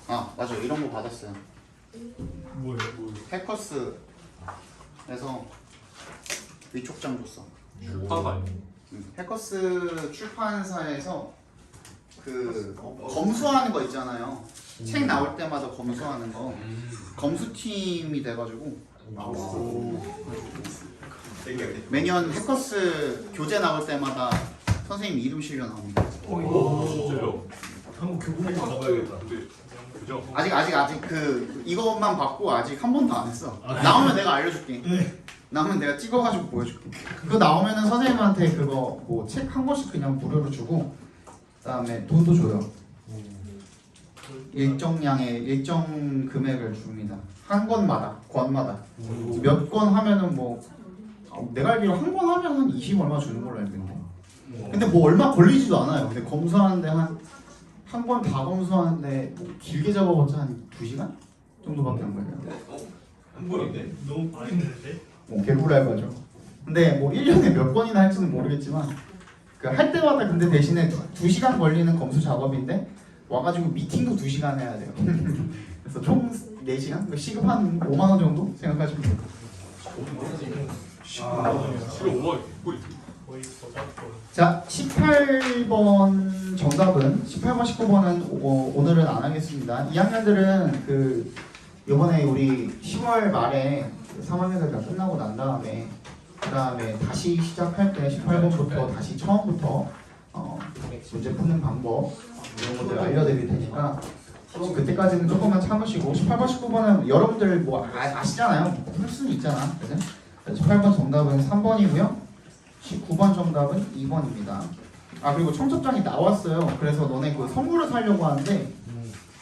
아 맞아, 이런 거 받았어요. 뭐예요? 해커스에서 위촉장 줬어. 출판 아니에요? 해커스 출판사에서 그 검수하는 거 있잖아요. 책 나올 때마다 검수하는 거. 검수팀이 돼가지고 매년 해커스 교재 나올 때마다 선생님 이름 실려 나옵니다. 오 진짜요? 한국 교보문 가봐야겠다. 근데 그죠? 아직 그 이것만 받고 아직 한 번도 안 했어. 나오면 내가 알려줄게. 나오면 내가 찍어가지고 보여줄게. 그거 나오면은 선생님한테 그거 뭐 책 한 권씩 그냥 무료로 주고, 그다음에 돈도 줘요. 일정 금액을 줍니다. 한 권마다 몇 권 하면은 뭐 내가 알기로 한 권 하면 한 20 얼마 주는 걸로 알고 있는데. 근데 뭐 얼마 걸리지도 않아요. 근데 검수하는데 한 권 다 검수하는데 뭐 길게 잡아봤자 한 2시간 정도밖에 안 걸려요. 한 번인데? 너무 많이 했는데? 개구랄 거죠. 근데 뭐 1년에 몇 번이나 할지는 모르겠지만 그 할 때마다 근데 대신에 2시간 걸리는 검수 작업인데 와가지고 미팅도 2시간 해야 돼요. 그래서 총 4시간? 시급 한 5만 원 정도 생각하시면 돼요. 그럼 5만 원 거의 저작권. 자, 18번 정답은 18번, 19번은 오늘은 안 하겠습니다. 2학년들은 그 이번에 우리 10월 말에 3학년들 다 끝나고 난 다음에 그다음에 다시 시작할 때 18번부터 다시 처음부터 문제 푸는 방법 이런 것들 알려드릴 테니까 그때까지는 조금만 참으시고 18번, 19번은 여러분들 뭐 아시잖아요. 풀 수는 있잖아. 그죠? 18번 정답은 3번이고요. 19번 정답은 2번입니다. 아 그리고 청첩장이 나왔어요. 그래서 너네 그 선물을 사려고 하는데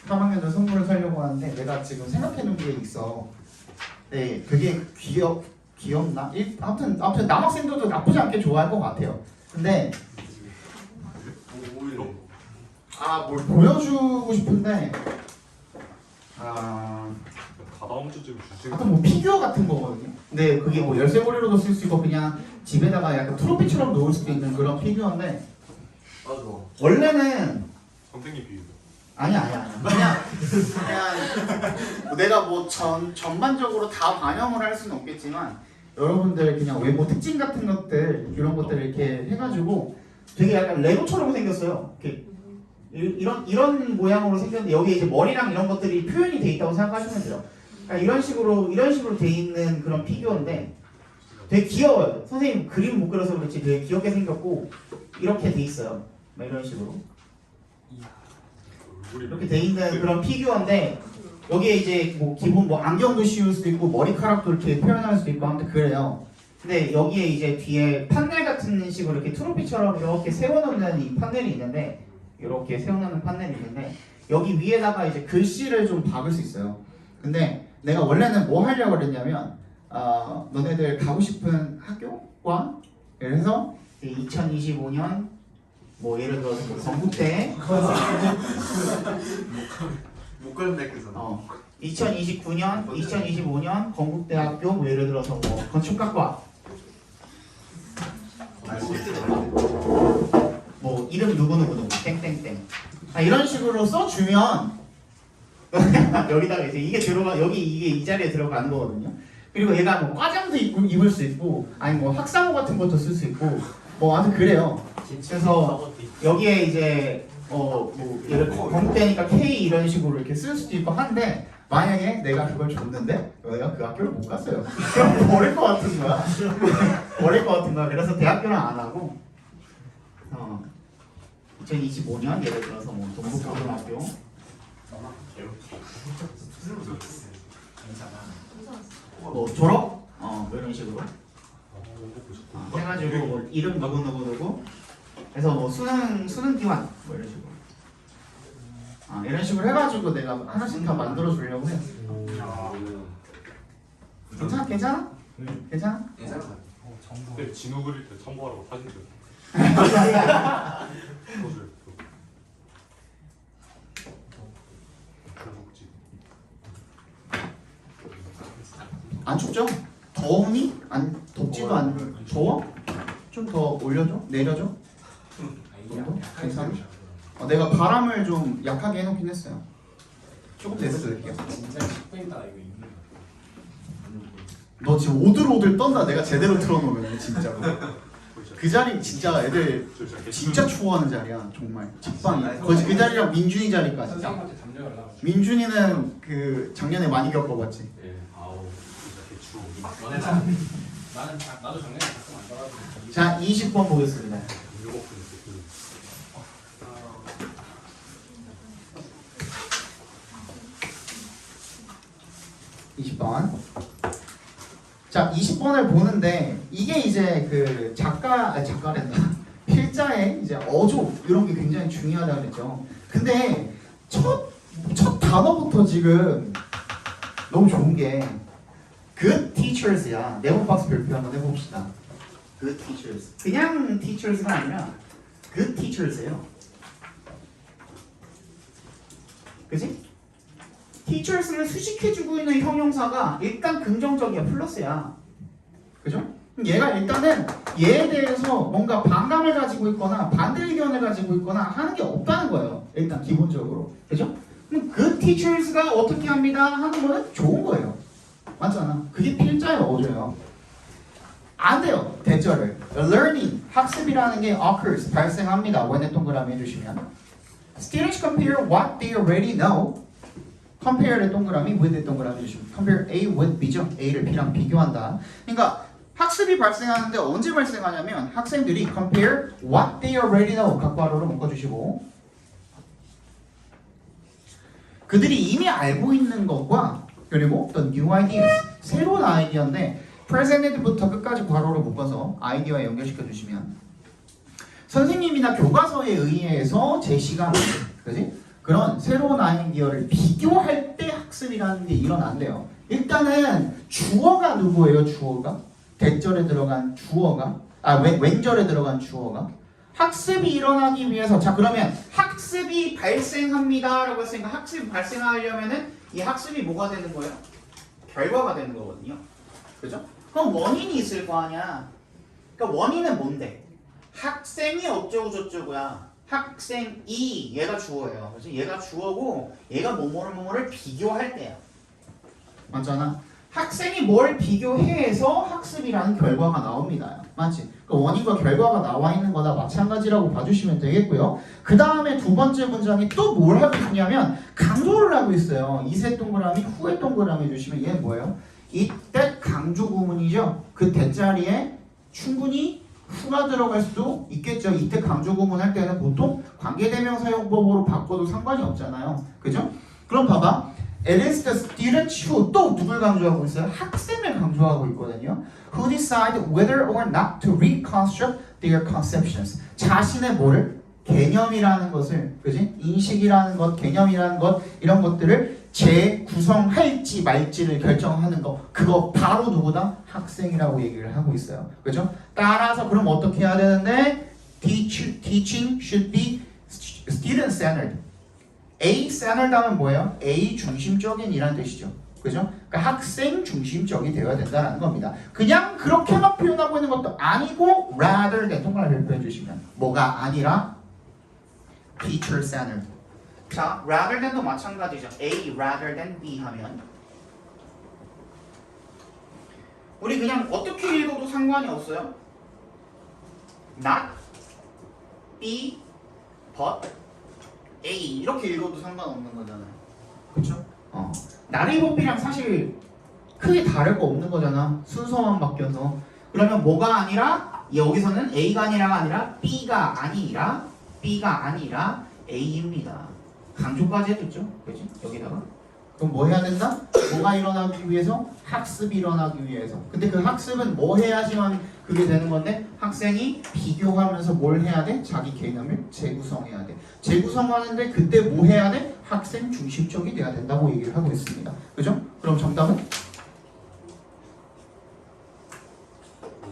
3학년들 선물을 사려고 하는데 내가 지금 생각해놓은 게 있어. 네, 그게 귀엽나? 아무튼 남학생들도 나쁘지 않게 좋아할 것 같아요. 근데 뭘 보여주고 싶은데 다다음 주쯤 주세요. 아무튼 뭐 피규어 같은 거거든요. 근데 그게 뭐 열쇠고리로도 쓸 수 있고 그냥 집에다가 약간 트로피처럼 놓을 수도 있는 그런 피규어인데 원래는 선생님 비유. 아니야. 그냥 내가 뭐 전반적으로 다 반영을 할 수는 없겠지만 여러분들 그냥 외모 특징 같은 것들 이런 것들을 이렇게 해가지고 되게 약간 레고처럼 생겼어요. 이렇게 이런 모양으로 생겼는데 여기 이제 머리랑 이런 것들이 표현이 돼 있다고 생각하시면 돼요. 그러니까 이런 식으로 돼 있는 그런 피규어인데 되게 귀여워요. 선생님 그림 못 그려서 그렇지 되게 귀엽게 생겼고 이렇게 돼 있어요. 막 이런 식으로. 이렇게 돼 있는 그런 피규어인데 여기에 이제 뭐 기본 뭐 안경도 씌울 수도 있고 머리카락도 이렇게 표현할 수도 있고 아무튼 그래요. 근데 여기에 이제 뒤에 판넬 같은 식으로 이렇게 트로피처럼 이렇게 세워놓는 이 판넬이 있는데 이렇게 세워놓는 판넬이 있는데 여기 위에다가 이제 글씨를 좀 박을 수 있어요. 근데 내가 원래는 뭐 하려고 그랬냐면 너네들 가고 싶은 학교과 예를 들어서 2025년 뭐 예를 들어서 뭐 건국대 못 그런데 그래서 2029년, 2025년 건국대학교 뭐 예를 들어서 뭐 건축학과 뭐 이름 누구누구 땡땡땡 이런 식으로 써주면 여기다가 이제 이게 들어가 이게 이 자리에 들어가는 거거든요. 그리고 얘가 뭐 과장도 입을 수 있고 아니 뭐 학사모 같은 것도 쓸 수 있고 뭐 아무튼 그래요. 그래서 여기에 이제 뭐 예를 건국대니까 K 이런 식으로 이렇게 쓸 수도 있고 한데 만약에 내가 그걸 줬는데 내가 그 학교를 못 갔어요. 그럼 버릴 것 같은 거야. 버릴 것 같은 거야. 그래서 대학교는 안 하고 2025년 예를 들어서 뭐 동국고등학교 뭐 졸업 뭐 이런 식으로 해가지고 뭐 이름 누구 그래서 뭐 수능 기관 뭐 이런 식으로 이런 식으로 해가지고 내가 하나씩 다 만들어 주려고 해. 괜찮아? 괜찮아? 괜찮아? 근데 진우 그릴 때 참고하라고 사진 좀. 안 춥죠? 더우니? 안 덥지도 않 더워? 좀 더 올려줘? 내려줘? 정도? 괜찮아? 내가 바람을 좀 약하게 해놓긴 했어요. 조금 내려드릴게요. 진짜 10분이다 이거 있는 거. 너 지금 오들오들 떤다. 내가 제대로 틀어놓으면 진짜로. 그 자리 진짜 애들 진짜 추워하는 자리야. 정말 직방이. 거기 그 자리랑 민준이 자리까지. 선생님한테 담요 연락을. 민준이는 그 작년에 많이 겪어봤지. 예, 아우 진짜 개추워. 너네 나는 나도 작년에 가끔 안 가가지고. 자, 20번 보겠습니다. 일곱 분 있어. 20번. 자, 20번을 보는데 이게 이제 그 작가랜다. 필자의 이제 어조 이런 게 굉장히 중요하다고 그랬죠. 근데 첫 단어부터 지금 너무 좋은 게 good teachers야. 네모 박스 별표 한번 해봅시다. good teachers. 그냥 teachers가 아니라 good teachers예요. 그지? teachers를 수식해주고 있는 형용사가 일단 긍정적이야. 플러스야. 그죠? 그럼 얘가 일단은 얘에 대해서 뭔가 반감을 가지고 있거나 반대 의견을 가지고 있거나 하는 게 없다는 거예요. 일단 기본적으로. 그죠? 그럼 그 teachers가 어떻게 합니다 하는 거는 좋은 거예요. 맞잖아. 그게 필자의 어조예요. 안 돼요. 대절을. learning, 학습이라는 게 occurs, 발생합니다. 원의 동그라미 해주시면. Students compare what they already know. compare의 동그라미, with의 동그라미 해주시면. compare A with B죠. A를 B랑 비교한다. 그러니까 학습이 발생하는데 언제 발생하냐면 학생들이 compare what they already know 각괄호로 묶어주시고 그들이 이미 알고 있는 것과 그리고 the new ideas 새로운 아이디어인데 presented부터 끝까지 괄호로 묶어서 아이디어에 연결시켜 주시면 선생님이나 교과서에 의해서 제시가 그지? 그런 새로운 아이디어를 비교할 때 학습이라는 게 일어난대요. 일단은 주어가 누구예요? 주어가? 대절에 들어간 주어가? 왼절에 들어간 주어가? 학습이 일어나기 위해서 자 그러면 학습이 발생합니다 라고 했으니까 학습이 발생하려면은 이 학습이 뭐가 되는 거예요? 결과가 되는 거거든요. 그죠? 그럼 원인이 있을 거 아니야. 그러니까 원인은 뭔데? 학생이 어쩌고 저쩌고야. 학생이 얘가 주어예요. 그래서 얘가 주어고 얘가 뭐뭐를 비교할 때야. 맞잖아. 학생이 뭘 비교해서 학습이라는 결과가 나옵니다. 맞지? 그러니까 원인과 결과가 나와 있는 거나 마찬가지라고 봐주시면 되겠고요. 그 다음에 두 번째 문장이 또 뭘 하고 있냐면 강조를 하고 있어요. 이세 동그라미, 후에 동그라미 해주시면 얘는 뭐예요? 이때 강조 구문이죠. 그 대자리에 충분히 후가 들어갈 수도 있겠죠. 이때 강조 구문 할 때는 보통 관계대명사용법으로 바꿔도 상관이 없잖아요. 그죠? 그럼 봐봐. It is the students who 또 누굴 강조하고 있어요? 학생을 강조하고 있거든요. Who decide whether or not to reconstruct their conceptions. 자신의 뭐를? 개념이라는 것을, 그지? 인식이라는 것, 개념이라는 것, 이런 것들을 재구성할지 말지를 결정하는 거. 그거 바로 누구다? 학생이라고 얘기를 하고 있어요. 그죠? 따라서 그럼 어떻게 해야 되는데? Teaching should be student-centered. A-centered 하면 뭐예요? A 중심적인 이란 뜻이죠. 그죠? 그러니까 학생 중심적이 되어야 된다는 겁니다. 그냥 그렇게만 표현하고 있는 것도 아니고 rather than 동그라미 별표해 주시면 뭐가 아니라 teacher-centered. 자, rather than도 마찬가지죠. A rather than B 하면 우리 그냥 어떻게 읽어도 상관이 없어요. Not B but A 이렇게 읽어도 상관없는 거잖아요. 그렇죠? 나리보비랑 사실 크게 다를 거 없는 거잖아. 순서만 바뀌어서. 그러면 뭐가 아니라 여기서는 A가 아니라 B가 아니라 A입니다. 강조까지 해줬죠? 그렇지? 여기다가. 그럼 뭐 해야 된다? 뭐가 일어나기 위해서? 학습이 일어나기 위해서. 근데 그 학습은 뭐 해야지만 그게 되는 건데 학생이 비교하면서 뭘 해야 돼? 자기 개념을 재구성해야 돼. 재구성하는데 그때 뭐 해야 돼? 학생 중심적이 돼야 된다고 얘기를 하고 있습니다. 그죠? 그럼 정답은?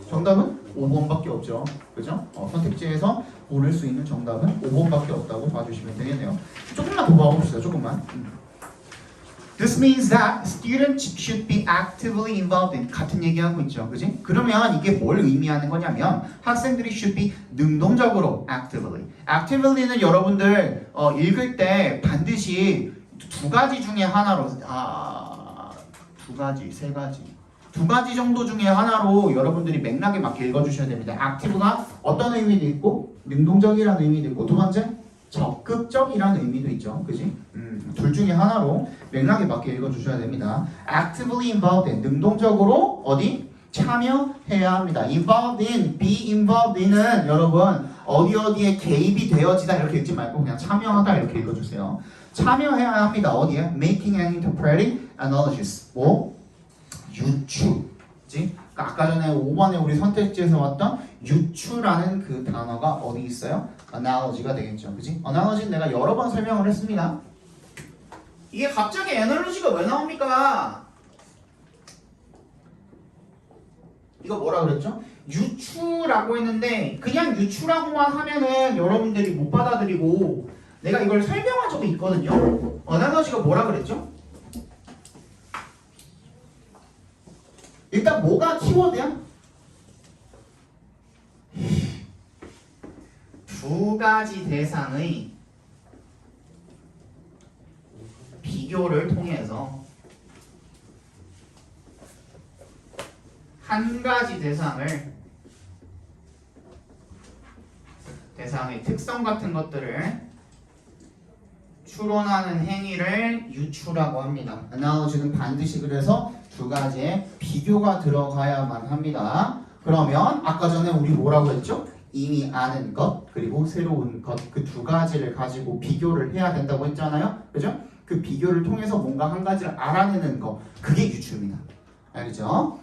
정답은 5번밖에 없죠. 그죠? 선택지에서 고를 수 있는 정답은 5번밖에 없다고 봐주시면 되겠네요. 조금만 더 봐봅시다. 조금만. This means that students should be actively involved in 같은 얘기하고 있죠, 그지? 그러면 이게 뭘 의미하는 거냐면 학생들이 should be 능동적으로 actively. activelly는 여러분들 읽을 때 반드시 두 가지 중에 하나로 두 가지, 세 가지. 두 가지 정도 중에 하나로 여러분들이 맥락에 맞게 읽어주셔야 됩니다. active가 어떤 의미도 있고 능동적이라는 의미도 있고 두 번째 적극적이라는 의미도 있죠. 그지? 둘 중에 하나로 맥락에 맞게 읽어주셔야 됩니다. actively involved in 능동적으로 어디? 참여해야 합니다. involved in, be involved in은 여러분 어디에 개입이 되어지다 이렇게 읽지 말고 그냥 참여하다 이렇게 읽어주세요. 참여해야 합니다. 어디에? making and interpreting analogies. 뭐? 유추. 그치? 아까 전에 5번에 우리 선택지에서 왔던 유추라는 그 단어가 어디 있어요? analogy가 되겠죠. 그치? analogy는 내가 여러 번 설명을 했습니다. 이게 갑자기 analogy가 왜 나옵니까? 이거 뭐라 그랬죠? 유추라고 했는데 그냥 유추라고만 하면은 여러분들이 못 받아들이고 내가 이걸 설명한 적이 있거든요. analogy가 뭐라 그랬죠? 일단 뭐가 키워드야? 두 가지 대상의 비교를 통해서 한 가지 대상의 특성 같은 것들을 추론하는 행위를 유추라고 합니다. analogy는 반드시 그래서 두 가지의 비교가 들어가야만 합니다. 그러면 아까 전에 우리 뭐라고 했죠? 이미 아는 것 그리고 새로운 것 그 두 가지를 가지고 비교를 해야 된다고 했잖아요. 그죠? 그 비교를 통해서 뭔가 한 가지를 알아내는 거 그게 유추입니다. 알겠죠?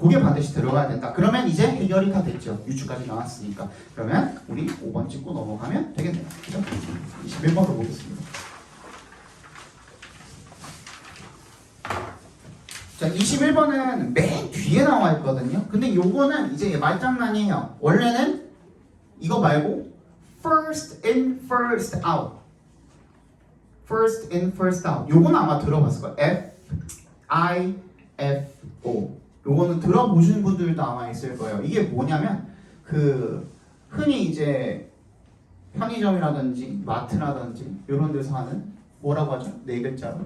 그게 반드시 들어가야 된다. 그러면 이제 해결이 다 됐죠. 유추까지 나왔으니까. 그러면 우리 5번 찍고 넘어가면 되겠네요. 그죠? 21번으로 보겠습니다. 자, 21번은 맨 뒤에 나와 있거든요. 근데 요거는 이제 말장난이에요. 원래는 이거 말고 first in, first out. first in, first out. 요거는 아마 들어봤을 거예요. F-I-F-O. 요거는 들어보신 분들도 아마 있을 거예요. 이게 뭐냐면 그 흔히 이제 편의점이라든지 마트라든지 이런 데서 하는 뭐라고 하죠? 네 글자로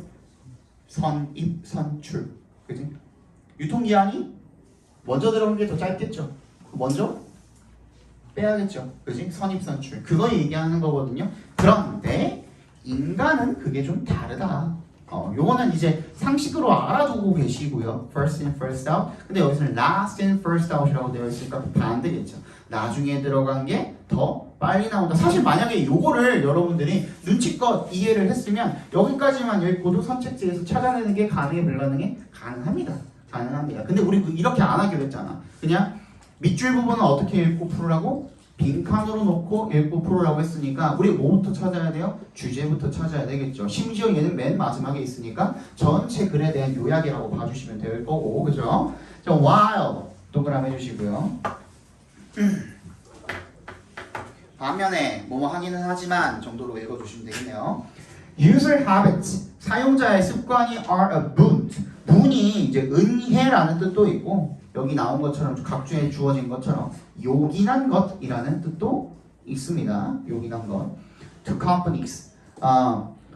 선입 선출. 그지? 유통기한이 먼저 들어간 게 더 짧겠죠. 먼저 빼야겠죠. 그지? 선입선출. 그거 얘기하는 거거든요. 그런데 인간은 그게 좀 다르다. 요거는 이제 상식으로 알아두고 계시고요. First in, first out. 근데 여기서는 last in, first out이라고 되어 있으니까 반대겠죠. 나중에 들어간 게 더 빨리 나온다. 사실 만약에 요거를 여러분들이 눈치껏 이해를 했으면 여기까지만 읽고도 선택지에서 찾아내는 게 가능해 불가능해? 가능합니다. 가능합니다. 근데 우리 이렇게 안 하기로 했잖아. 그냥 밑줄 부분은 어떻게 읽고 풀으라고? 빈칸으로 놓고 읽고 풀으라고 했으니까 우리 뭐부터 찾아야 돼요? 주제부터 찾아야 되겠죠. 심지어 얘는 맨 마지막에 있으니까 전체 글에 대한 요약이라고 봐주시면 될 거고, 그죠? 자, while 동그라미 해주시고요. 반면에 뭐뭐 하기는 하지만 정도로 읽어주시면 되겠네요. User habits, 사용자의 습관이 are a boon. boon이 이제 은혜라는 뜻도 있고 여기 나온 것처럼 각주에 주어진 것처럼 요긴한 것이라는 뜻도 있습니다. 요긴한 것. To companies,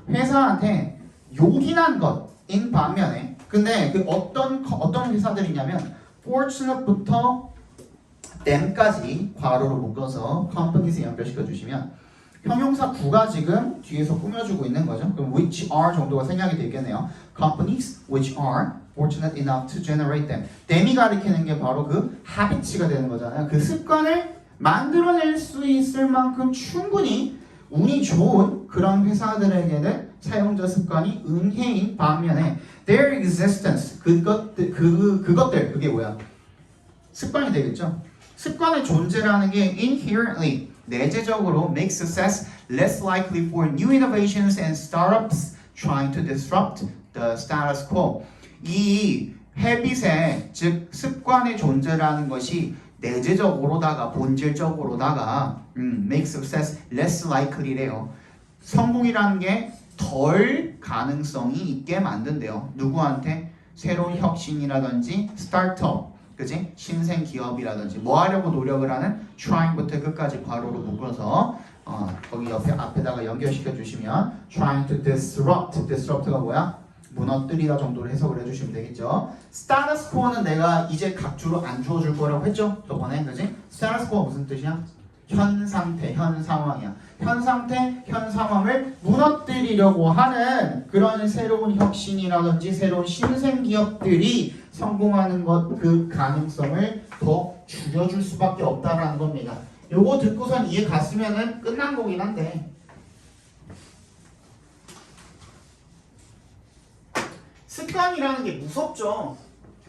회사한테 요긴한 것인 반면에 근데 그 어떤 회사들이냐면 fortunate부터 them까지 괄호로 묶어서 companies에 연결시켜 주시면 형용사 구가 지금 뒤에서 꾸며주고 있는 거죠. 그럼 which are 정도가 생략이 되겠네요. Companies which are fortunate enough to generate them. them이 가리키는 게 바로 그 habits가 되는 거잖아요. 그 습관을 만들어낼 수 있을 만큼 충분히 운이 좋은 그런 회사들에게는 사용자 습관이 은혜인 반면에 their existence 그것들 그게 뭐야? 습관이 되겠죠. 습관의 존재라는 게 inherently 내재적으로 make success less likely for new innovations and startups trying to disrupt the status quo. 이 habit의 즉 습관의 존재라는 것이 내재적으로다가 본질적으로다가 make success less likely래요. 성공이라는 게 덜 가능성이 있게 만든대요. 누구한테? 새로운 혁신이라든지 스타트업, 그지? 신생 기업이라든지 뭐 하려고 노력을 하는? trying부터 끝까지 괄호로 묶어서 거기 옆에 앞에다가 연결시켜 주시면 trying to disrupt가 뭐야? 무너뜨리다 정도로 해석을 해주시면 되겠죠. status quo는 내가 이제 각주로 안 주어줄 거라고 했죠? 저번에, 그지? status quo 무슨 뜻이야? 현 상태, 현 상황이야. 현 상태, 현 상황을 무너뜨리려고 하는 그런 새로운 혁신이라든지 새로운 신생 기업들이 성공하는 것, 그 가능성을 더 줄여줄 수밖에 없다라는 겁니다. 요거 듣고선 이해 갔으면은 끝난 거긴 한데 습관이라는 게 무섭죠.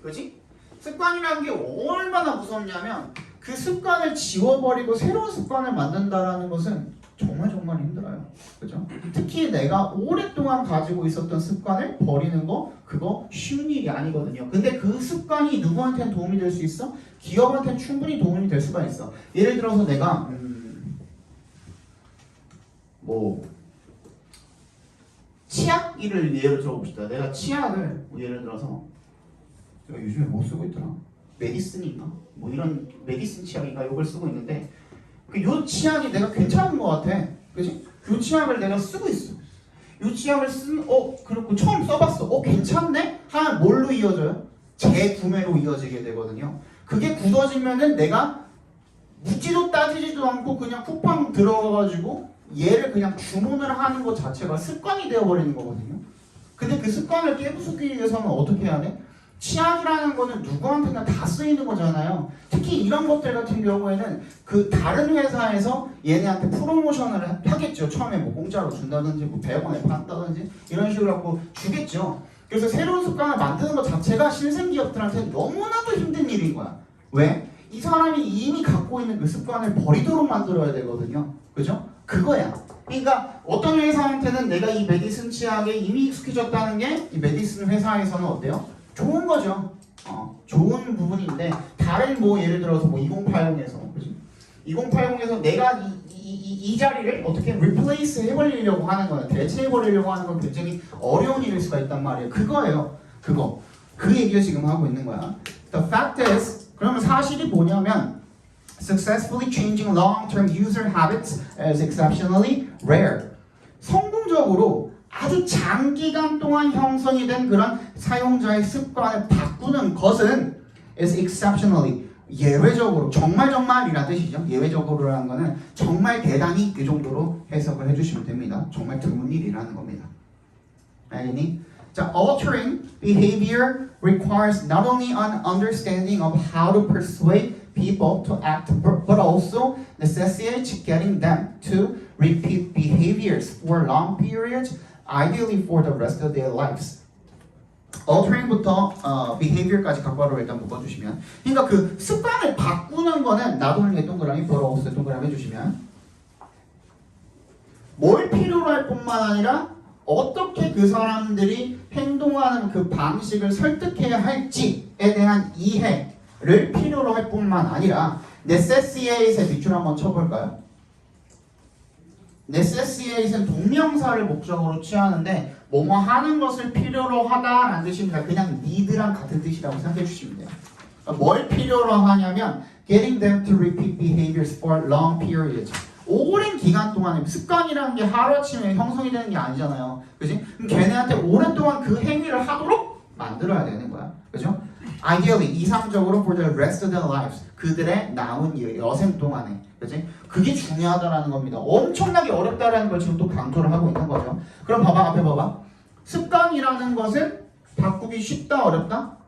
그지? 습관이라는 게 얼마나 무섭냐면 그 습관을 지워버리고 새로운 습관을 만든다라는 것은 정말 힘들어요. 그죠? 특히 내가 오랫동안 가지고 있었던 습관을 버리는 거 그거 쉬운 일이 아니거든요. 근데 그 습관이 누구한테는 도움이 될 수 있어? 기업한테는 충분히 도움이 될 수가 있어. 예를 들어서 내가 치약 일을 예를 들어봅시다. 내가 치약을 예를 들어서 제가 요즘에 뭐 쓰고 있더라? 메디슨인가? 뭐 이런 메디슨 치약인가 이걸 쓰고 있는데 요 치약이 내가 괜찮은 것 같아. 그지? 요 치약을 내가 쓰고 있어. 요 치약을 그렇고 처음 써봤어. 괜찮네? 하면 뭘로 이어져요? 재구매로 이어지게 되거든요. 그게 굳어지면은 내가 묻지도 따지지도 않고 그냥 쿠팡 들어가가지고 얘를 그냥 주문을 하는 것 자체가 습관이 되어버리는 거거든요. 근데 그 습관을 깨부수기 위해서는 어떻게 해야 돼? 치약이라는 거는 누구한테나 다 쓰이는 거잖아요. 특히 이런 것들 같은 경우에는 그 다른 회사에서 얘네한테 프로모션을 하겠죠. 처음에 뭐 공짜로 준다든지 뭐 100원에 판다든지 이런 식으로 하고 주겠죠. 그래서 새로운 습관을 만드는 것 자체가 신생 기업들한테 너무나도 힘든 일인 거야. 왜? 이 사람이 이미 갖고 있는 그 습관을 버리도록 만들어야 되거든요. 그죠? 그거야. 그러니까 어떤 회사한테는 내가 이 메디슨 치약에 이미 익숙해졌다는 게 이 메디슨 회사에서는 어때요? 좋은 거죠. 좋은 부분인데 다른 뭐 예를 들어서 뭐 2080에서 그지? 2080에서 내가 이 자리를 어떻게 replace 해버리려고 하는 거야. 대체해버리려고 하는 건 굉장히 어려운 일일 수가 있단 말이에요. 그거예요. 그거. 그 얘기를 지금 하고 있는 거야. The fact is 그러면 사실이 뭐냐면 successfully changing long-term user habits is exceptionally rare. 성공적으로 아주 장기간 동안 형성이 된 그런 사용자의 습관을 바꾸는 것은 is exceptionally 예외적으로 정말이란 뜻이죠. 예외적으로라는 거는 정말 대단히 이 정도로 해석을 해주시면 됩니다. 정말 드문 일이라는 겁니다. 알겠니? 자, altering behavior requires not only an understanding of how to persuade people to act, but also necessitates getting them to repeat behaviors for long periods, ideally for the rest of their lives. altering부터 behavior까지 각바로 일단 묶어주시면, 그러니까 그 습관을 바꾸는 거는 나도는 동그라미, but also 동그라미 해주시면, 뭘 필요로 할 뿐만 아니라 어떻게 그 사람들이 행동하는 그 방식을 설득해야 할지에 대한 이해를 필요로 할 뿐만 아니라 necessitate의 밑줄 한번 쳐볼까요? necessitate는 동명사를 목적으로 취하는데 뭐뭐 하는 것을 필요로 하다라는 뜻입니다. 그냥 need랑 같은 뜻이라고 생각해 주시면 돼요. 뭘 필요로 하냐면 getting them to repeat behaviors for long periods. 오랜 기간 동안에 습관이라는 게 하루아침에 형성이 되는 게 아니잖아요. 그지? 그럼 걔네한테 오랫동안 그 행위를 하도록 만들어야 되는 거야. 그죠? Ideally, 이상적으로 for the rest of their lives. 그들의 남은 여생 동안에. 그지? 그게 중요하다라는 겁니다. 엄청나게 어렵다라는 걸 지금 또 강조를 하고 있는 거죠. 그럼 봐봐, 앞에 봐봐. 습관이라는 것은 바꾸기 쉽다, 어렵다?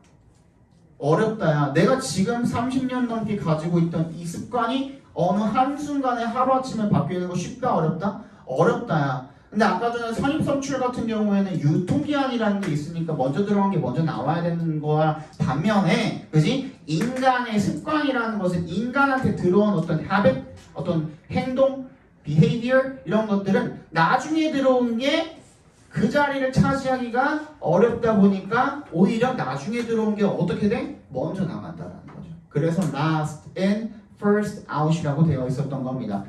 어렵다야. 내가 지금 30년 넘게 가지고 있던 이 습관이 어느 한순간에 하루아침에 바뀌는 거 쉽다, 어렵다? 어렵다야. 근데 아까 전에 선입선출 같은 경우에는 유통기한이라는 게 있으니까 먼저 들어간 게 먼저 나와야 되는 거야. 반면에, 그지? 인간의 습관이라는 것은 인간한테 들어온 어떤 habit, 어떤 행동, behavior 이런 것들은 나중에 들어온 게 그 자리를 차지하기가 어렵다 보니까 오히려 나중에 들어온 게 어떻게 돼? 먼저 나간다는 거죠. 그래서 last in, first out이라고 되어 있었던 겁니다.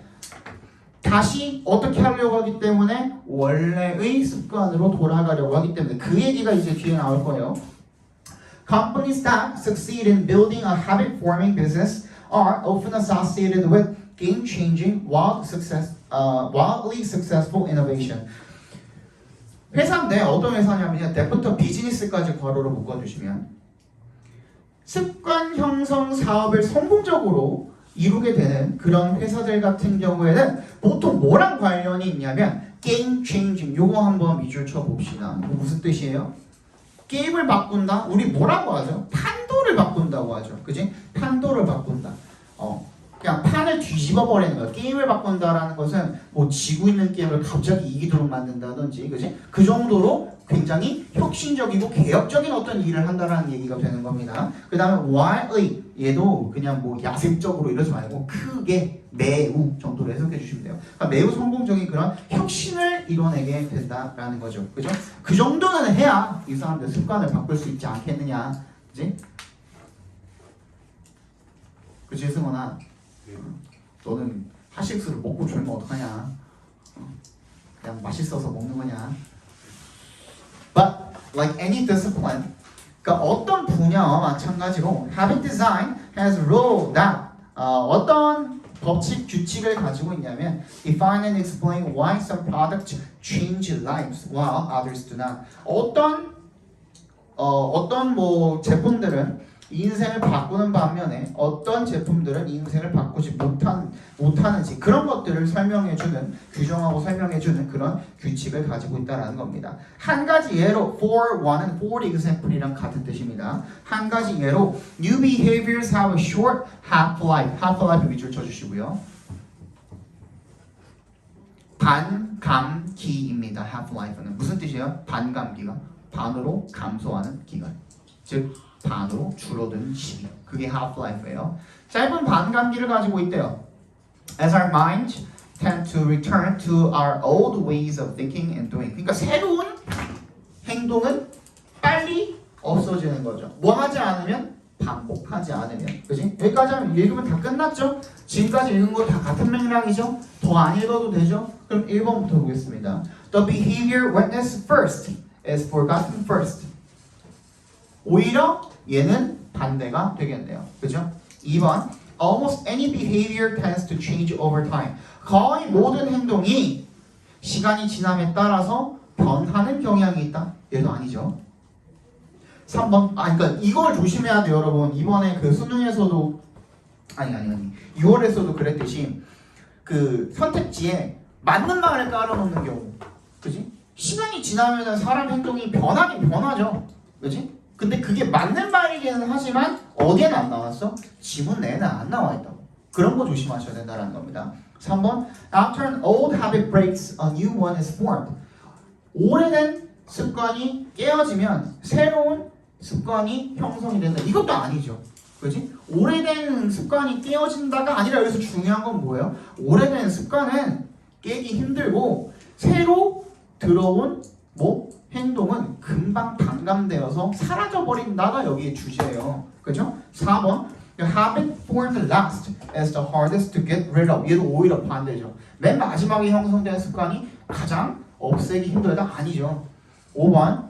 다시 어떻게 하려고 하기 때문에 원래의 습관으로 돌아가려고 하기 때문에 그 얘기가 이제 뒤에 나올 거예요. Companies that succeed in building a habit-forming business are often associated with game-changing, wildly successful innovation. 회사인데 어떤 회사냐면 때부터 비즈니스까지 괄호로 묶어주시면 습관 형성 사업을 성공적으로 이루게 되는 그런 회사들 같은 경우에는 보통 뭐랑 관련이 있냐면 게임 체인징. 요거 한번 밑줄 쳐봅시다. 이거 무슨 뜻이에요? 게임을 바꾼다? 우리 뭐라고 하죠? 판도를 바꾼다고 하죠. 그지? 판도를 바꾼다. 그냥 판을 뒤집어 버리는 거야. 게임을 바꾼다라는 것은 뭐 지고 있는 게임을 갑자기 이기도록 만든다든지, 그지? 그 정도로 굉장히 혁신적이고 개혁적인 어떤 일을 한다라는 얘기가 되는 겁니다. 그 다음에 wildly, 얘도 그냥 뭐 야생적으로 이러지 말고 크게, 매우 정도로 해석해 주시면 돼요. 그러니까 매우 성공적인 그런 혁신을 이뤄내게 된다라는 거죠. 그죠? 그 정도는 해야 이 사람들 습관을 바꿀 수 있지 않겠느냐. 그지? 그치, 승원아? 너는 하식스를 먹고 졸면 어떡하냐? 그냥 맛있어서 먹는 거냐? But like any discipline, 그러니까 어떤 분야와 마찬가지로 habit design has rolled out. 어떤 법칙 규칙을 가지고 있냐면 define and explain why some products change lives while others do not. 어떤 뭐 제품들은 인생을 바꾸는 반면에 어떤 제품들은 인생을 바꾸지 못하는지 그런 것들을 설명해주는, 규정하고 설명해주는 그런 규칙을 가지고 있다는 겁니다. 한 가지 예로 for one은 for example이랑 같은 뜻입니다. 한 가지 예로 new behaviors have a short half-life. half-life 밑줄 쳐주시고요. 반감기입니다. half-life는 무슨 뜻이에요? 반감기가 반으로 감소하는 기간, 즉 반으로 줄어든 시기. 그게 half-life예요. 짧은 반감기를 가지고 있대요. As our minds tend to return to our old ways of thinking and doing. 그러니까 새로운 행동은 빨리 없어지는 거죠. 뭐 하지 않으면? 반복하지 않으면. 그지? 여기까지 하면 읽으면 다 끝났죠? 지금까지 읽은 거 다 같은 맥락이죠? 더 안 읽어도 되죠? 그럼 1번부터 보겠습니다. The behavior witnessed first is forgotten first. 오히려 얘는 반대가 되겠네요. 그죠? 2번 Almost any behavior tends to change over time. 거의 모든 행동이 시간이 지남에 따라서 변하는 경향이 있다. 얘도 아니죠. 3번 그러니까 이걸 조심해야 돼요, 여러분. 이번에 그 수능에서도 아니 6월에서도 그랬듯이 그 선택지에 맞는 말을 깔아놓는 경우, 그지? 시간이 지나면 사람 행동이 변하긴 변하죠, 그지? 근데 그게 맞는 말이기는 하지만 어디에는 안 나왔어? 지문 내에는 안 나와 있다고. 그런 거 조심하셔야 된다는 겁니다. 3번 After an old habit breaks, a new one is formed. 오래된 습관이 깨어지면 새로운 습관이 형성이 된다. 이것도 아니죠. 그지? 오래된 습관이 깨어진다가 아니라 여기서 중요한 건 뭐예요? 오래된 습관은 깨기 힘들고 새로 들어온 행동은 금방 반감되어서 사라져버린다가 여기에 주제예요. 그죠? 4번 The habit formed last is the hardest to get rid of. 얘도 오히려 반대죠. 맨 마지막에 형성된 습관이 가장 없애기 힘들다? 아니죠. 5번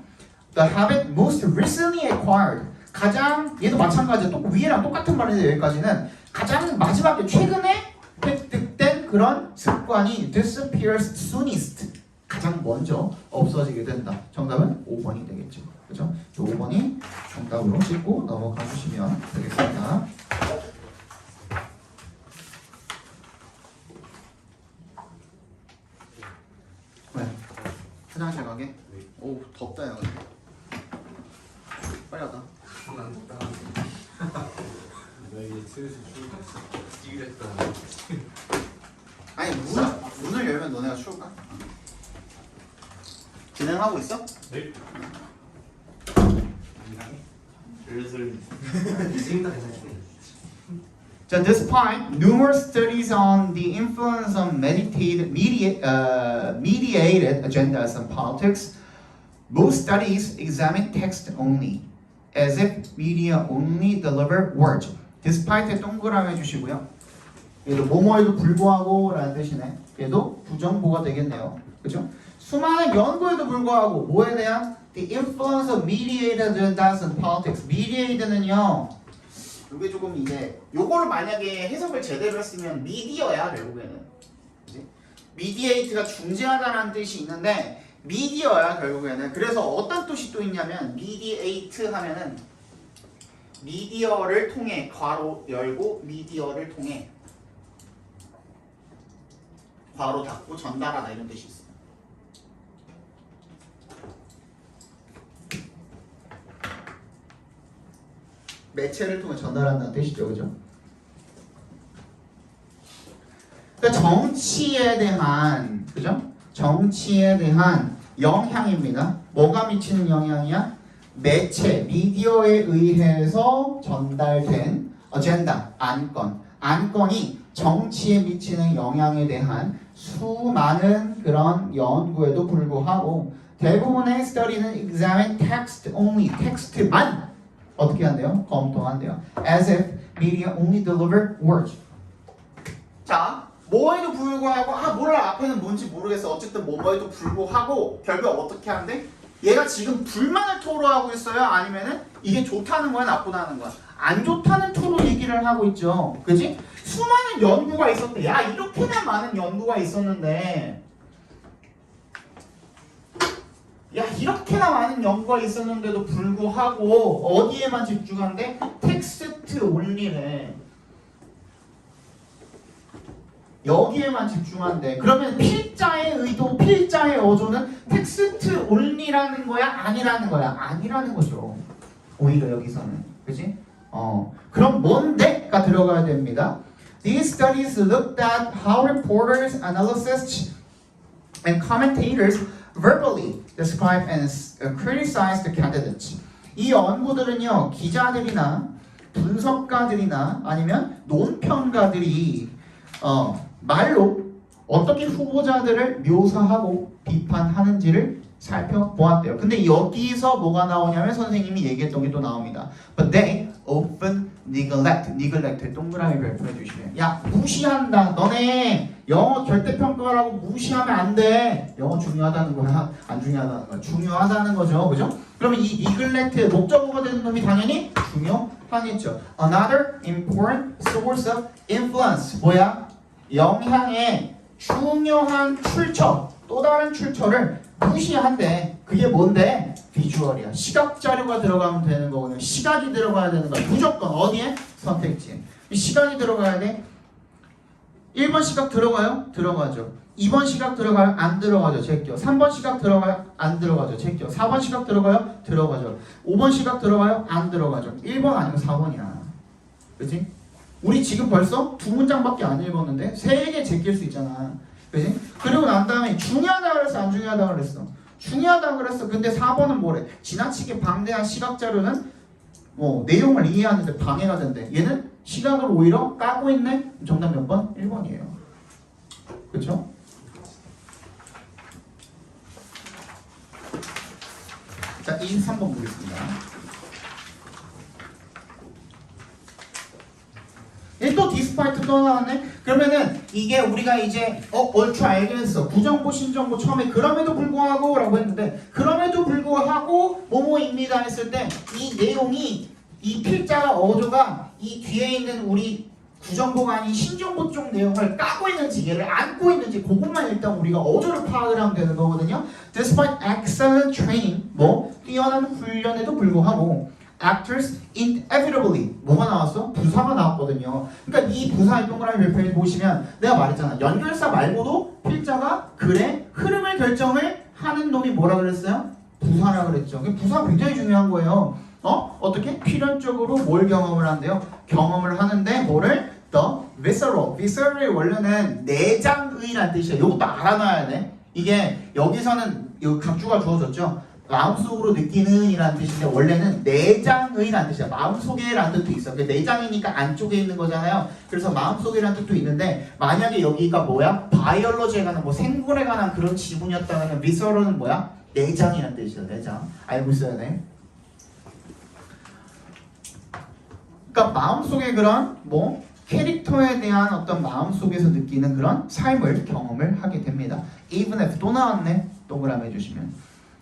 The habit most recently acquired. 가장 얘도 마찬가지로 또 위에랑 똑같은 말인데 여기까지는 가장 마지막에 최근에 획득된 그런 습관이 disappears soonest. 가장 먼저 없어지게 된다. 정답은 5번이 되겠죠. 그죠? 5번이 정답으로 찍고 넘어가 주시면 되겠습니다. 왜? 화장실 가게? 오, 덥다 야. 빨리 하다. 나 이제 슬슬 찌그랬다. 아니 문을 열면 너네가 추울까? 진행하고 있어? 네. 슬슬 지금도 괜찮지. So despite numerous studies on the influence of mediated agendas on politics, most studies examine text only, as if media only deliver words. Despite 동그라미 해주시고요. 얘도 뭐뭐에도 불구하고 라는 뜻이네. 얘도 부정보가 되겠네요. 그죠? 수많은 연구에도 불구하고 뭐에 대한 The influence of mediated agendas in politics. mediated는요. 이게 조금 이제 요거를 만약에 해석을 제대로 했으면 미디어야 결국에는. 그지? mediate가 중재하다라는 뜻이 있는데 미디어야 결국에는. 그래서 어떤 뜻이 또 있냐면 mediate 하면은 미디어를 통해 괄호 열고 미디어를 통해 괄호 닫고 전달하다 이런 뜻이 있어요. 매체를 통해 전달한다는 뜻이죠, 그죠? 그러니까 정치에 대한, 그죠? 정치에 대한 영향입니다. 뭐가 미치는 영향이야? 매체, 미디어에 의해서 전달된 어젠다, 안건이 정치에 미치는 영향에 대한 수많은 그런 연구에도 불구하고 대부분의 스터디는 examine text only, 텍스트만 어떻게 한대요? 검토한대요. As if media only deliver words. 자, 뭐에도 불구하고 몰라 앞에는 뭔지 모르겠어. 어쨌든 뭐에도 불구하고 결국 어떻게 한대? 얘가 지금 불만을 토로하고 있어요? 아니면은 이게 좋다는 거야, 나쁘다는 거야? 안 좋다는 토로 얘기를 하고 있죠. 그지? 수많은 연구가 있었대. 야, 이렇게나 많은 연구가 있었는데 이렇게나 많은 연구가 있었는데도 불구하고 어디에만 집중한대? 텍스트 온리래. 여기에만 집중한대. 그러면 필자의 의도, 필자의 어조는 텍스트 온리라는 거야? 아니라는 거야? 아니라는 거죠. 오히려 여기서는. 그지? 그럼 뭔데가 들어가야 됩니다. These studies looked at how reporters, analysts, and commentators verbally describe and criticize the candidates. 이 연구들은요, 기자들이나 분석가들이나 아니면 논평가들이 말로 어떻게 후보자들을 묘사하고 비판하는지를 살펴보았대요. 근데 여기서 뭐가 나오냐면 선생님이 얘기했던 게 또 나옵니다. But they often neglect. 동그라미 별표해 주시면. 야, 무시한다. 너네 영어 절대평가라고 무시하면 안 돼. 영어 중요하다는 거야? 안 중요하다는 거야? 중요하다는 거죠. 그죠? 그러면 이 neglect의 목적어가 되는 놈이 당연히 중요하겠죠. Another important source of influence. 뭐야? 영향의 중요한 출처, 또 다른 출처를 무시한대. 그게 뭔데? 비주얼이야. 시각 자료가 들어가면 되는 거거든요. 시각이 들어가야 되는 거야. 무조건 어디에? 선택지에. 시각이 들어가야 돼. 1번 시각 들어가요? 들어가죠. 2번 시각 들어가요? 안 들어가죠. 제껴. 3번 시각 들어가요? 안 들어가죠. 제껴. 4번 시각 들어가요? 들어가죠. 5번 시각 들어가요? 안 들어가죠. 1번 아니고 4번이야. 그치? 우리 지금 벌써 2문장밖에 안 읽었는데 3개 제낄 수 있잖아. 그치? 그리고 난 다음에 중요하다 그랬어? 안 중요하다 그랬어? 중요하다 그랬어. 근데 4번은 뭐래? 지나치게 방대한 시각 자료는 내용을 이해하는데 방해가 된대. 얘는 시각을 오히려 까고 있네? 정답 몇 번? 1번이에요. 그쵸? 자, 23번 보겠습니다. 또 디스파이트 또 나왔네? 그러면은 이게 우리가 이제 얼추 알겠어. 부정보, 신정보 처음에 그럼에도 불구하고 라고 했는데 그럼에도 불구하고 뭐뭐입니다 했을 때 이 내용이 이 필자가 어조가 이 뒤에 있는 우리 구정보가 아닌 신정보 쪽 내용을 까고 있는지 얘를 안고 있는지 그것만 일단 우리가 어조를 파악을 하면 되는 거거든요. Despite excellent training, 뛰어난 훈련에도 불구하고 actors inevitably 뭐가 나왔어? 부사가 나왔거든요. 그러니까 이 부사의 동그라미 별표에 보시면 내가 말했잖아. 연결사 말고도 필자가 글의 흐름을 결정을 하는 놈이 뭐라 그랬어요? 부사라 그랬죠. 부사가 굉장히 중요한 거예요. 어떻게? 필연적으로 뭘 경험을 한대요? 경험을 하는데 뭐를? The visceral. visceral의 원래는 내장의란 뜻이에요. 이것도 알아놔야 돼. 이게 여기서는 이 각주가 주어졌죠. 마음속으로 느끼는 이라는 뜻인데 원래는 내장의라는 뜻이야. 마음속에라는 뜻도 있어. 내장이니까 안쪽에 있는 거잖아요. 그래서 마음속에라는 뜻도 있는데 만약에 여기가 뭐야? 바이올로지에 관한 생물에 관한 그런 지문이었다면 비서로는 뭐야? 내장이라는 뜻이야. 내장. 알고 있어야 돼. 그러니까 마음속에 그런 캐릭터에 대한 어떤 마음속에서 느끼는 그런 삶을 경험을 하게 됩니다. Even if 또 나왔네. 동그라미 해주시면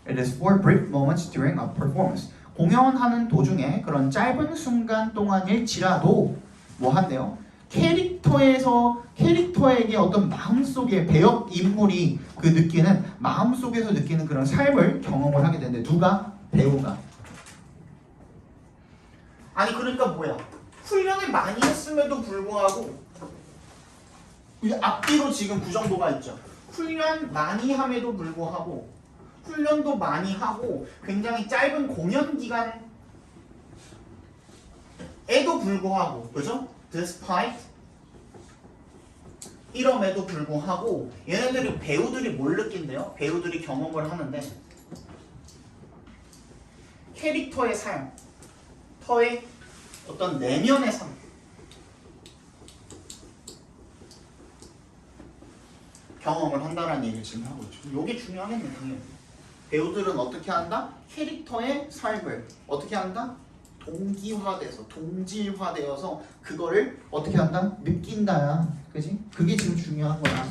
It is for brief moments during a performance. 공연하는 도중에 그런 짧은 순간 동안일지라도 뭐 한대요? 캐릭터에게 어떤 마음속에 배역 인물이 그 느끼는 마음속에서 느끼는 그런 삶을 경험을 하게 되는데 누가? 배우가. 아니 그러니까 뭐야? 훈련을 많이 했음에도 불구하고 앞뒤로 지금 구정도가 있죠. 훈련 많이 함에도 불구하고 훈련도 많이 하고 굉장히 짧은 공연 기간에도 불구하고 그죠? Despite 이럼에도 불구하고 얘네들이 배우들이 뭘 느낀대요? 배우들이 경험을 하는데 캐릭터의 삶, 터의 어떤 내면의 삶 경험을 한다는 얘기를 지금 하고 있죠. 이게 중요하겠네. 당연히. 배우들은 어떻게 한다? 캐릭터의 삶을 어떻게 한다? 동기화돼서 동질화되어서 그거를 어떻게 한다? 느낀다야. 그지? 그게 지금 중요한 거야.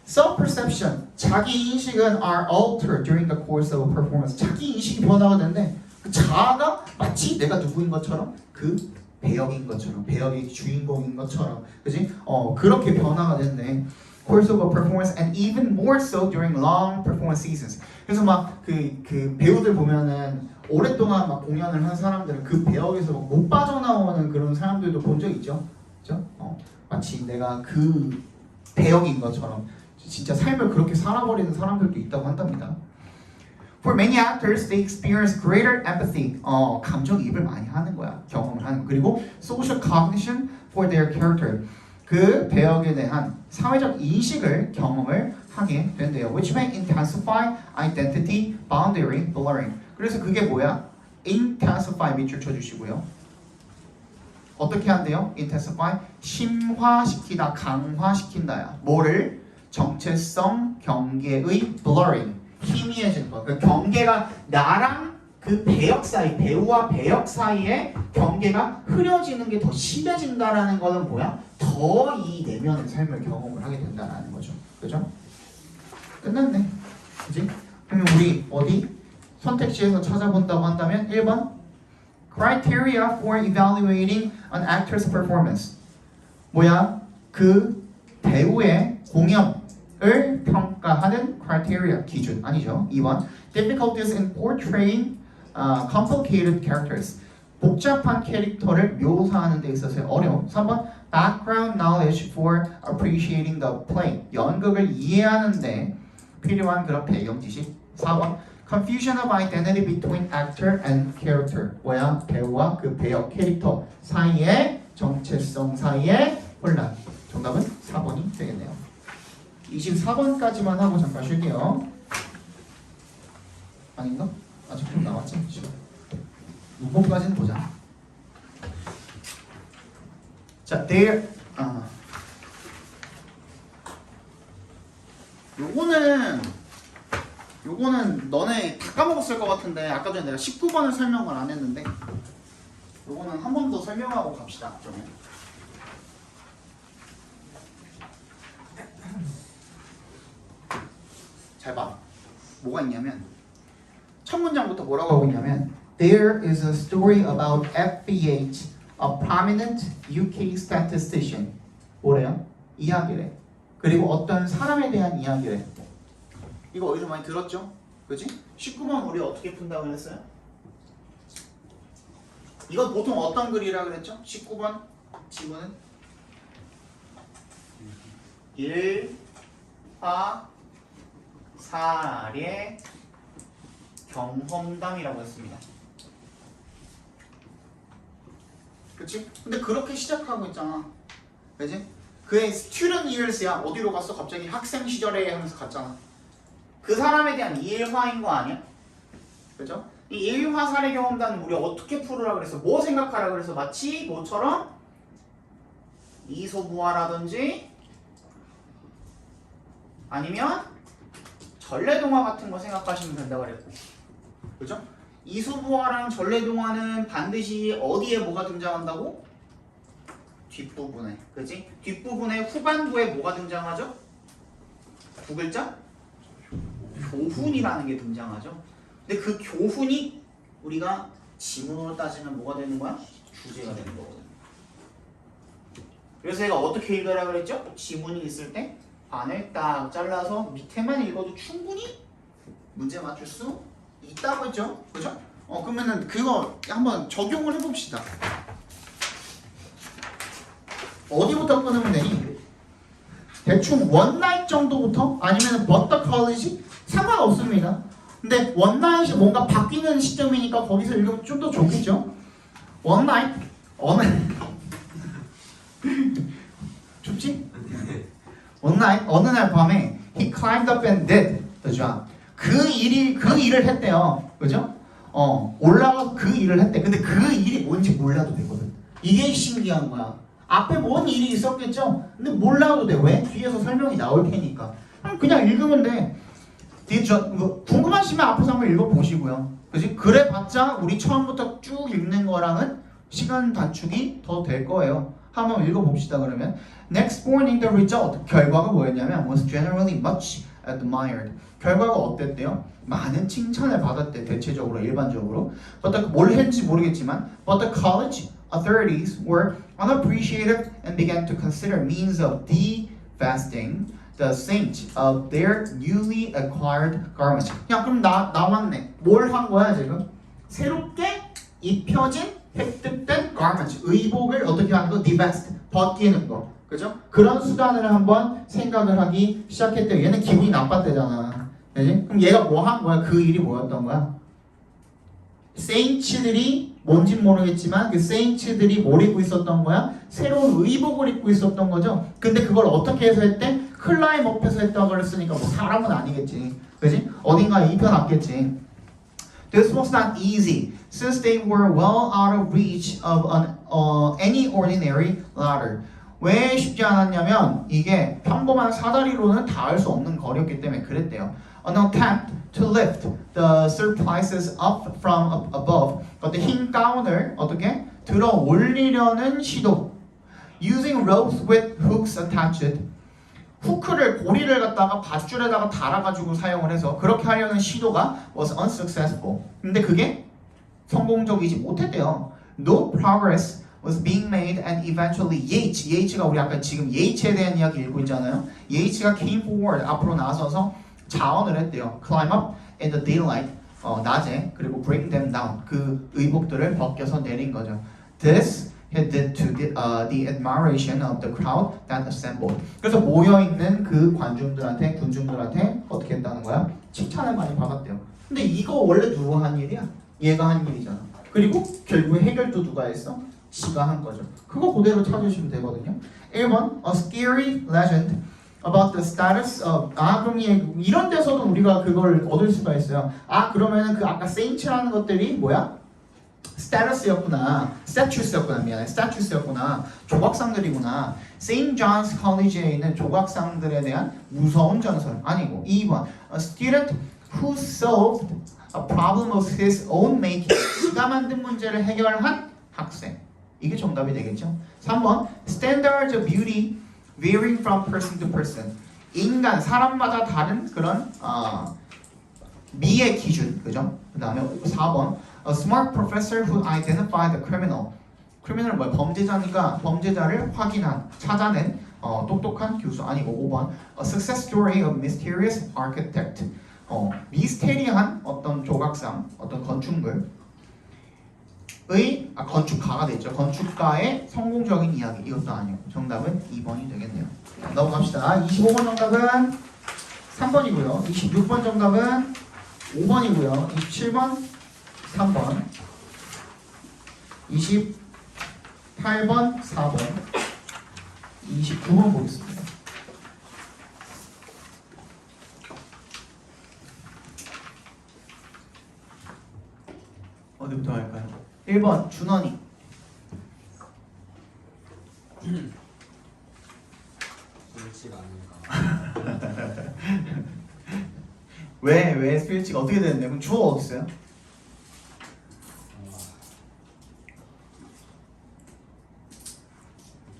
Self-perception, 자기 인식은 are altered during the course of a performance. 자기 인식이 변화가 되는데 그 자아가 마치 내가 누구인 것처럼 그 배역인 것처럼 배역의 주인공인 것처럼 그지? 그렇게 변화가 되는데 course of a performance and even more so during long performance seasons. 그래서 막 그 배우들 보면은 오랫동안 막 공연을 한 사람들은 그 배역에서 못 빠져나오는 그런 사람들도 본 적 있죠, 그죠? 마치 내가 그 배역인 것처럼 진짜 삶을 그렇게 살아버리는 사람들도 있다고 한답니다. For many actors, they experience greater empathy. 감정이입을 많이 하는 거야, 경험을 하는. 그리고 social cognition for their character. 그 배역에 대한 사회적 인식을 경험을 하게 된대요. Which may intensify identity boundary blurring. 그래서 그게 뭐야? intensify 밑줄 쳐주시고요. 어떻게 한대요? intensify 심화시키다, 강화시킨다야. 뭐를? 정체성 경계의 blurring. 희미해지는 거. 그 경계가 나랑 그 배역 사이, 배우와 배역 사이에 경계가 흐려지는 게 더 심해진다라는 거는 뭐야? 더 이 내면의 삶을 경험을 하게 된다라는 거죠. 그죠? 끝났네. 그지? 그러면 우리 어디? 선택지에서 찾아본다고 한다면 1번 Criteria for evaluating an actor's performance. 뭐야? 그 배우의 공연을 평가하는 criteria, 기준. 아니죠. 2번 Difficulties in portraying complicated characters. 복잡한 캐릭터를 묘사하는 데 있어서의 어려움. 3번 Background knowledge for appreciating the play. 연극을 이해하는 데 필요한 그런 배경 지식. 4번 Confusion of identity between actor and character. 뭐야? 배우와 그 배역 캐릭터 사이의 정체성 사이의 혼란. 정답은 4번이 되겠네요. 24번까지만 하고 잠깐 쉴게요. 아닌가? 아직 좀 남았지? 6번까지는 보자. 자, 요거는 너네 다 까먹었을 것 같은데 아까 전에 내가 19번을 설명을 안 했는데 요거는 한 번 더 설명하고 갑시다. 그러면. 잘 봐. 뭐가 있냐면 첫 문장부터 뭐라고 하고 있냐면 There is a story about FBH, a prominent UK statistician. 뭐래요? 이야기래. 그리고 어떤 사람에 대한 이야기래. 이거 어디서 많이 들었죠? 그지? 19번 우리 어떻게 푼다고 그랬어요? 이건 보통 어떤 글이라 그랬죠? 19번 지문은 1화 사례 경험담이라고 했습니다. 그치? 근데 그렇게 시작하고 있잖아. 그치? 그의 student years야. 어디로 갔어? 갑자기 학생 시절에 하면서 갔잖아. 그 사람에 대한 일화인 거 아니야? 그죠? 이 일화 사례 경험담은 우리 어떻게 풀으라 그랬어? 뭐 생각하라 그랬어? 마치 뭐처럼? 이소부화라든지 아니면 전래동화 같은 거 생각하시면 된다고 그랬고, 그죠? 이소부화랑 전래동화는 반드시 어디에 뭐가 등장한다고? 뒷부분에. 그지? 뒷부분에 후반부에 뭐가 등장하죠? 두 글자? 교훈이라는 게 등장하죠. 근데 그 교훈이 우리가 지문으로 따지면 뭐가 되는 거야? 주제가 되는 거거든. 그래서 얘가 어떻게 읽으라 그랬죠? 지문이 있을 때 반을 딱 잘라서 밑에만 읽어도 충분히 문제 맞출 수 있다고 했죠. 그죠? 그러면은 그거 한번 적용을 해봅시다. 어디부터 끊으면 되니? 대충 원나잇 정도부터 아니면 버터 컬리지 상관없습니다. 근데 원나잇이 뭔가 바뀌는 시점이니까 거기서 읽으면 좀 더 좋겠죠. 원나잇 춥지? 원나잇 어느 날 밤에 he climbed up and did the job. 그 일을 했대요. 그죠? 올라가서 그 일을 했대. 근데 그 일이 뭔지 몰라도 되거든. 이게 신기한 거야. 앞에 뭔 일이 있었겠죠? 근데 몰라도 돼. 왜? 뒤에서 설명이 나올 테니까. 그냥 읽으면 돼. 궁금하시면 앞에서 한번 읽어보시고요. 그지? 그래봤자 우리 처음부터 쭉 읽는 거랑은 시간 단축이 더 될 거예요. 한번 읽어봅시다. 그러면 Next morning the result 결과가 뭐였냐면 was generally much admired. 결과가 어땠대요? 많은 칭찬을 받았대. 대체적으로 일반적으로. 뭘 했는지 모르겠지만 but the college authorities were unappreciative and began to consider means of divesting the saint of their newly acquired garments. 야 그럼 나왔네. 뭘 한 거야 지금? 새롭게 입혀진 획득된 garments. 의복을 어떻게 하는 거? divest. 벗기는 거. 그죠? 그런 수단을 한번 생각을 하기 시작했대요. 얘는 기분이 나빴대잖아. 그지? 그럼 얘가 뭐 한 거야? 그 일이 뭐였던 거야? 세인츠들이 뭔진 모르겠지만 그 세인츠들이 뭘 입고 있었던 거야? 새로운 의복을 입고 있었던 거죠. 근데 그걸 어떻게 해서 했대? 클라임 업해서 했다고 그랬으니까 뭐 사람은 아니겠지. 그지? 어딘가에 입혀놨겠지. This was not easy since they were well out of reach of any ordinary ladder. 왜 쉽지 않았냐면 이게 평범한 사다리로는 닿을 수 없는 거리였기 때문에 그랬대요. An attempt to lift the surplices up from above. 어떤 흰 가운을 어떻게 들어 올리려는 시도. Using ropes with hooks attached. 후크를 고리를 갖다가 밧줄에다가 달아가지고 사용을 해서 그렇게 하려는 시도가 was unsuccessful. 근데 그게 성공적이지 못했대요. No progress was being made and eventually Yates가 우리 아까 지금 Yates에 대한 이야기 읽고 있잖아요. Yates가 came forward 앞으로 나서서 자언을 했대요. Climb up in the daylight 낮에 그리고 bring them down 그 의복들을 벗겨서 내린 거죠. This he did to the admiration of the crowd that assembled. 그래서 모여 있는 그 관중들한테 군중들한테 어떻게 했다는 거야? 칭찬을 많이 받았대요. 근데 이거 원래 누가 한 일이야? 얘가 한 일이잖아. 그리고 결국에 해결도 누가 했어? 지가 한 거죠. 그거 그대로 찾으시면 되거든요. 1번 A scary legend about the status of 그럼 이런 데서도 우리가 그걸 얻을 수가 있어요. 그러면은 그 아까 saint라는 것들이 뭐야? statues였구나. 조각상들이구나. St. John's College에 있는 조각상들에 대한 무서운 전설. 아니고 2번 A student who solved a problem of his own making. 지가 만든 문제를 해결한 학생. 이게 정답이 되겠죠. 3번 Standards of beauty varying from person to person. 인간, 사람마다 다른 그런 미의 기준. 그죠? 그 다음에 4번 A smart professor who identified the criminal. criminal 뭐야? 범죄자니까 범죄자를 찾아낸 똑똑한 교수. 아니고 5번 A success story of mysterious architect. 미스테리한 어떤 조각상, 어떤 건축물의 건축가가 되죠. 건축가의 성공적인 이야기. 이것도 아니고 정답은 2번이 되겠네요. 넘어갑시다. 25번 정답은 3번이고요. 26번 정답은 5번이고요. 27번 3번, 28번 4번, 29번 보겠습니다. 어디부터 할까요? 1번 준원이. 스위치가 아닐까. 왜 스위치가 어떻게 되는데? 그럼 주어 어디 있어요?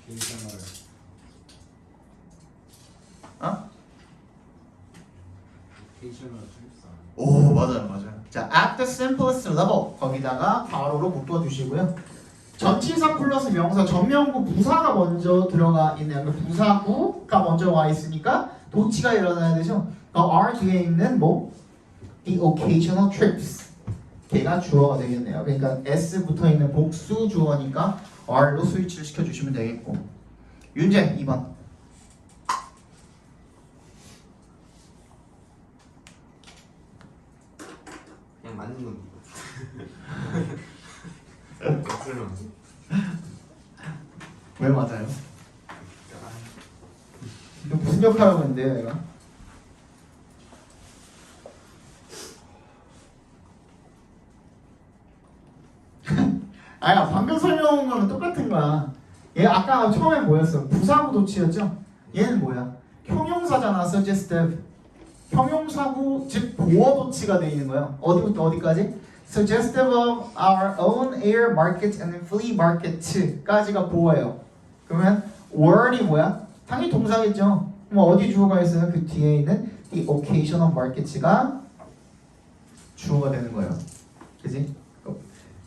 긴 게이션을 출입사. 오 맞아요. 자 at the simplest level 거기다가 괄호로 묶어 주시고요. 전치사 플러스 명사 전명구 부사가 먼저 들어가 있네요. 그 부사구가 먼저 와 있으니까 도치가 일어나야 되죠. R 뒤에 있는 뭐 the occasional trips 걔가 주어가 되겠네요. 그러니까 S 붙어 있는 복수 주어니까 R로 스위치를 시켜주시면 되겠고. 윤재 2번. 그냥 맞는 건데. 설마. 왜 맞아요? 이거 무슨 역할하고 있는데요, 얘가? 아야 방금 설명한 거는 똑같은 거야. 얘 아까 처음에 뭐였어? 부사구 도치였죠? 얘는 뭐야? 형용사잖아, suggestive. 형용사구 즉 보어 도치가 돼 있는 거예요. 어디부터 어디까지? Suggestive of our own air market and flea market까지가 보어예요. 그러면 word이 뭐야? 당연히 동사겠죠. 그럼 어디 주어가 있어요? 그 뒤에 있는 the occasional market가 주어가 되는 거예요. 그지?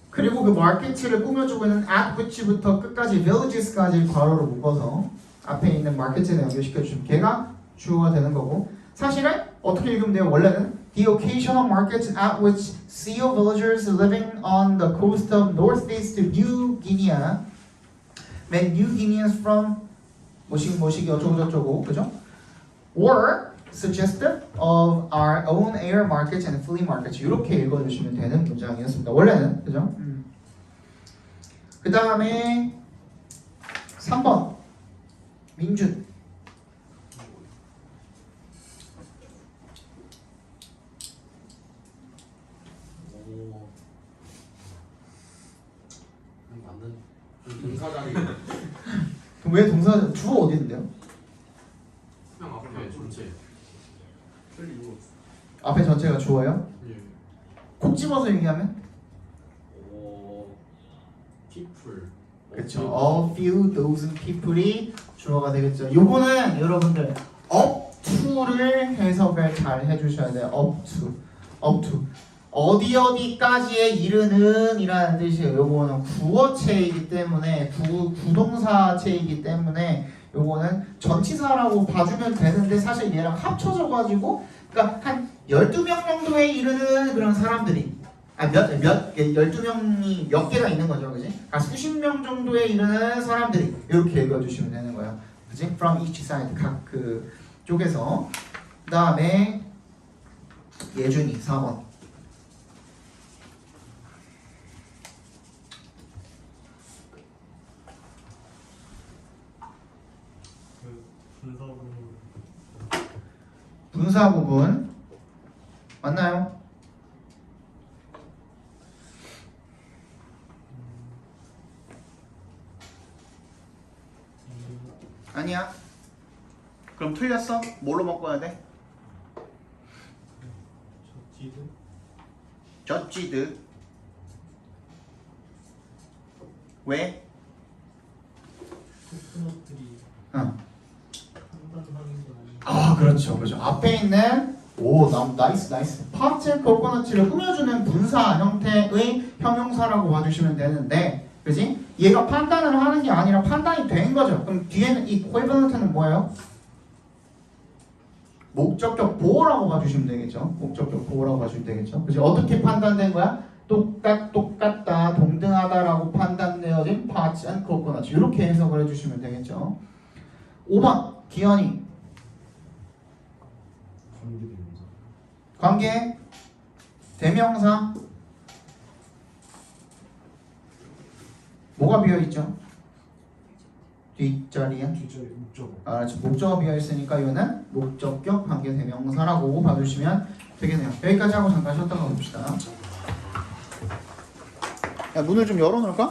그리고 그 market를 꾸며주고 있는 at which부터 끝까지 villages까지 괄호로 묶어서 앞에 있는 market에 연결시켜 주시면 걔가 주어가 되는 거고 사실은 어떻게 읽으면 돼요? 원래는 the occasional markets at which seal villagers living on the coast of northeast New Guinea meant New Guineans from 뭐시기 어쩌고저쩌고 그죠? or suggestive of our own air markets and flea markets 이렇게 읽어주시면 되는 문장이었습니다. 원래는 그죠? 그 다음에 3번 민준. 오. 맞는. 동사 자리. 왜 동사 주어 어디 있는데요? 그냥 앞에 전체. 틀린 이유 없어. 앞에 전체가 주어예요? 예. 콕 집어서 얘기하면 오. people. 그렇죠. A few dozen people이 주어가 되겠죠. 요거는 여러분들 up to를 해석을 잘 해주셔야 돼요. up to 어디 어디까지에 이르는 이라는 뜻이에요. 요거는 구어체이기 때문에 부동사체이기 때문에 요거는 전치사라고 봐주면 되는데 사실 얘랑 합쳐져 가지고 그러니까 한 12명 정도에 이르는 그런 사람들이 12명이 몇 개가 있는 거죠, 그지? 수십 명 정도에 이르는 사람들이 이렇게 읽어주시면 되는 거예요, 그지? From each side 각 그 쪽에서. 그 다음에 예준이 4번. 그 분석은 분사 부분 맞나요? 아니야. 그럼 틀렸어? 뭘로 바꿔야 돼? 저지드 저지드. 왜? 코코넛들이 응. 판단하는 건 아니고 아 그렇죠. 앞에 있는 나이스 파츠 코코넛을 꾸며주는 분사 형태의 형용사라고 봐주시면 되는데 그지? 얘가 판단을 하는 게 아니라 판단이 된 거죠. 그럼 뒤에는 이 equivalent는 뭐예요? 목적격 보호라고 봐주시면 되겠죠. 목적격 보호라고 봐주시면 되겠죠. 그지? 어떻게 판단된 거야? 똑같다, 동등하다라고 판단되어진 parts and coconuts 이렇게 해석을 해주시면 되겠죠. 5번 기현이 관계대명사. 관계 대명사 뭐가 비어있죠? 뒷자리에 뒷자리 목적어. 그렇죠. 목적어 비어있으니까 이거는 목적격 관계 대명사라고 봐주시면 되겠네요. 여기까지 하고 잠깐 쉬었다가 봅시다. 야 문을 좀 열어놓을까?